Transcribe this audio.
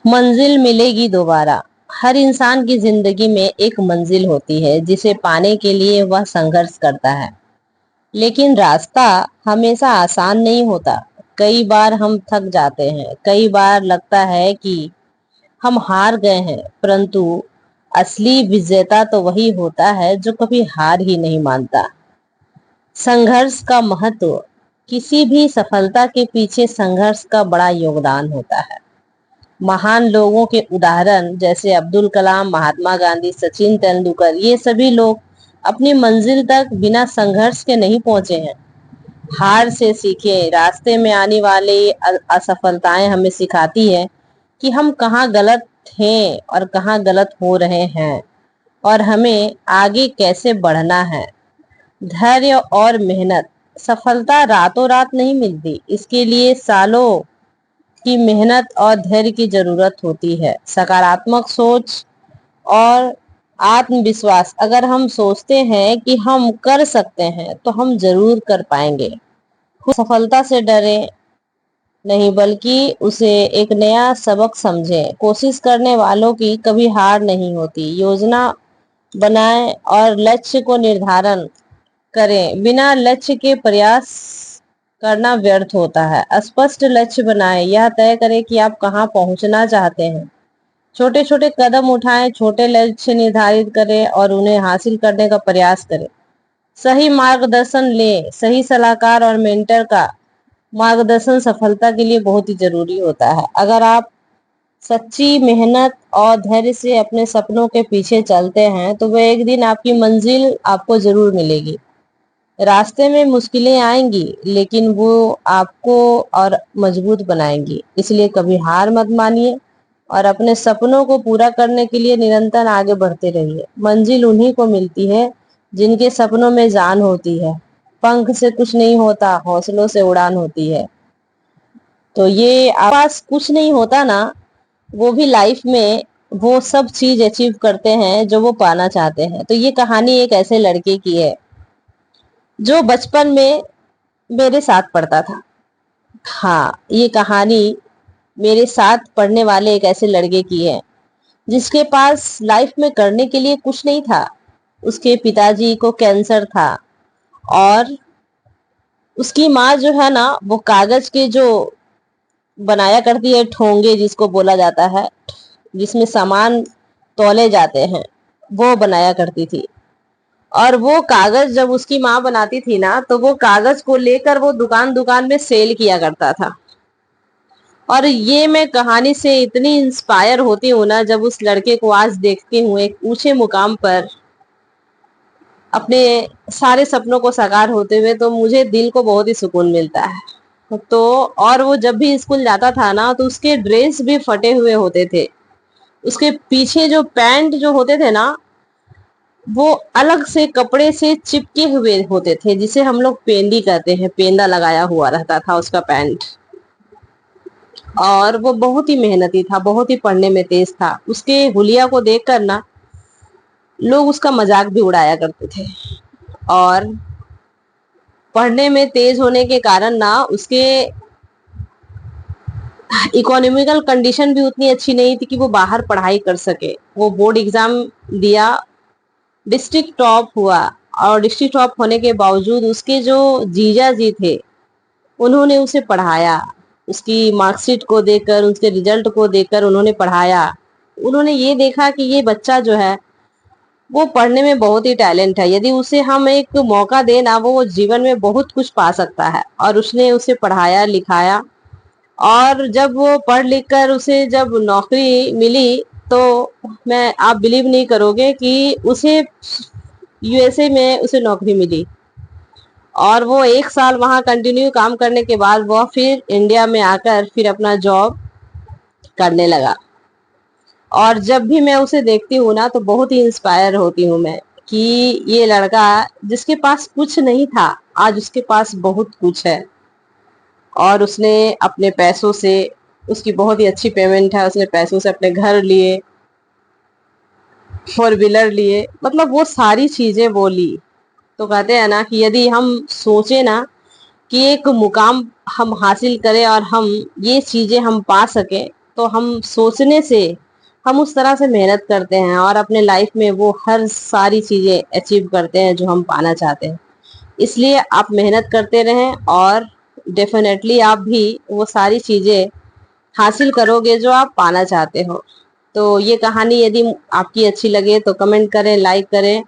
मंजिल मिलेगी दोबारा। हर इंसान की जिंदगी में एक मंजिल होती है जिसे पाने के लिए वह संघर्ष करता है। लेकिन रास्ता हमेशा आसान नहीं होता। कई बार हम थक जाते हैं, कई बार लगता है कि हम हार गए हैं, परंतु असली विजेता तो वही होता है जो कभी हार ही नहीं मानता। संघर्ष का महत्व। किसी भी सफलता के पीछे संघर्ष का बड़ा योगदान होता है। महान लोगों के उदाहरण जैसे अब्दुल कलाम, महात्मा गांधी, सचिन तेंदुलकर, ये सभी लोग अपनी मंजिल तक बिना संघर्ष के नहीं पहुंचे हैं। हार से सीखे। रास्ते में आने वाले असफलताएं हमें सिखाती है कि हम कहाँ गलत हैं और कहाँ गलत हो रहे हैं, और हमें आगे कैसे बढ़ना है। धैर्य और मेहनत। सफलता रातों रात नहीं मिलती, इसके लिए सालों की मेहनत और धैर्य की जरूरत होती है। सकारात्मक सोच और आत्मविश्वास। अगर हम सोचते हैं कि हम कर सकते हैं तो हम जरूर कर पाएंगे। सफलता से डरे नहीं, बल्कि उसे एक नया सबक समझें। कोशिश करने वालों की कभी हार नहीं होती। योजना बनाएं और लक्ष्य को निर्धारण करें। बिना लक्ष्य के प्रयास करना व्यर्थ होता है। स्पष्ट लक्ष्य बनाएं। यह तय करें कि आप कहां पहुंचना चाहते हैं। छोटे छोटे कदम उठाएं, छोटे लक्ष्य निर्धारित करें और उन्हें हासिल करने का प्रयास करें। सही मार्गदर्शन लें। सही सलाहकार और मेंटर का मार्गदर्शन सफलता के लिए बहुत ही जरूरी होता है। अगर आप सच्ची मेहनत और धैर्य से अपने सपनों के पीछे चलते हैं तो वह एक दिन आपकी मंजिल आपको जरूर मिलेगी। रास्ते में मुश्किलें आएंगी, लेकिन वो आपको और मजबूत बनाएंगी। इसलिए कभी हार मत मानिए और अपने सपनों को पूरा करने के लिए निरंतर आगे बढ़ते रहिए। मंजिल उन्हीं को मिलती है जिनके सपनों में जान होती है। पंख से कुछ नहीं होता, हौसलों से उड़ान होती है। तो ये आपके पास कुछ नहीं होता ना, वो भी लाइफ में वो सब चीज अचीव करते हैं जो वो पाना चाहते हैं। तो ये कहानी एक ऐसे लड़के की है जो बचपन में मेरे साथ पढ़ता था। हाँ, ये कहानी मेरे साथ पढ़ने वाले एक ऐसे लड़के की है जिसके पास लाइफ में करने के लिए कुछ नहीं था। उसके पिताजी को कैंसर था और उसकी माँ जो है ना, वो कागज के जो बनाया करती है, ठोंगे जिसको बोला जाता है, जिसमें सामान तौले जाते हैं, वो बनाया करती थी। और वो कागज जब उसकी माँ बनाती थी ना, तो वो कागज को लेकर वो दुकान दुकान में सेल किया करता था। और ये मैं कहानी से इतनी इंस्पायर होती हूँ ना, जब उस लड़के को आज देखती हूँ एक ऊंचे मुकाम पर अपने सारे सपनों को साकार होते हुए, तो मुझे दिल को बहुत ही सुकून मिलता है। तो और वो जब भी स्कूल जाता था ना, तो उसके ड्रेस भी फटे हुए होते थे। उसके पीछे जो पैंट जो होते थे ना, वो अलग से कपड़े से चिपके हुए होते थे, जिसे हम लोग पेंदी कहते हैं। पेंदा लगाया हुआ रहता था उसका पैंट। और वो बहुत ही मेहनती था, बहुत ही पढ़ने में तेज था। उसके हुलिया को देखकर ना लोग उसका मजाक भी उड़ाया करते थे। और पढ़ने में तेज होने के कारण ना उसके इकोनॉमिकल कंडीशन भी उतनी अच्छी नहीं थी कि वो बाहर पढ़ाई कर सके। वो बोर्ड एग्जाम दिया, डिस्ट्रिक्ट टॉप हुआ। और डिस्ट्रिक्ट टॉप होने के बावजूद उसके जो जीजा जी थे, उन्होंने उसे पढ़ाया। उसकी मार्कशीट को देखकर, उसके रिजल्ट को देखकर उन्होंने पढ़ाया। उन्होंने ये देखा कि ये बच्चा जो है वो पढ़ने में बहुत ही टैलेंट है, यदि उसे हम एक मौका दें ना, वो जीवन में बहुत कुछ पा सकता है। और उसने उसे पढ़ाया लिखाया। और जब वो पढ़ लिख कर उसे जब नौकरी मिली, तो मैं आप बिलीव नहीं करोगे कि उसे यूएसए में उसे नौकरी मिली। और वो 1 साल वहां कंटिन्यू काम करने के बाद वो फिर इंडिया में आकर फिर अपना जॉब करने लगा। और जब भी मैं उसे देखती हूँ ना, तो बहुत ही इंस्पायर होती हूँ मैं कि ये लड़का जिसके पास कुछ नहीं था, आज उसके पास बहुत कुछ है। और उसने अपने पैसों से, उसकी बहुत ही अच्छी पेमेंट है, उसने पैसों से अपने घर लिए, 4 व्हीलर लिए, मतलब वो सारी चीजें वो ली। तो कहते हैं ना कि यदि हम सोचे ना कि एक मुकाम हम हासिल करें और हम ये चीजें हम पा सके, तो हम सोचने से हम उस तरह से मेहनत करते हैं और अपने लाइफ में वो हर सारी चीजें अचीव करते हैं जो हम पाना चाहते हैं। इसलिए आप मेहनत करते रहें और डेफिनेटली आप भी वो सारी चीजें हासिल करोगे जो आप पाना चाहते हो। तो ये कहानी यदि आपकी अच्छी लगे तो कमेंट करें, लाइक करें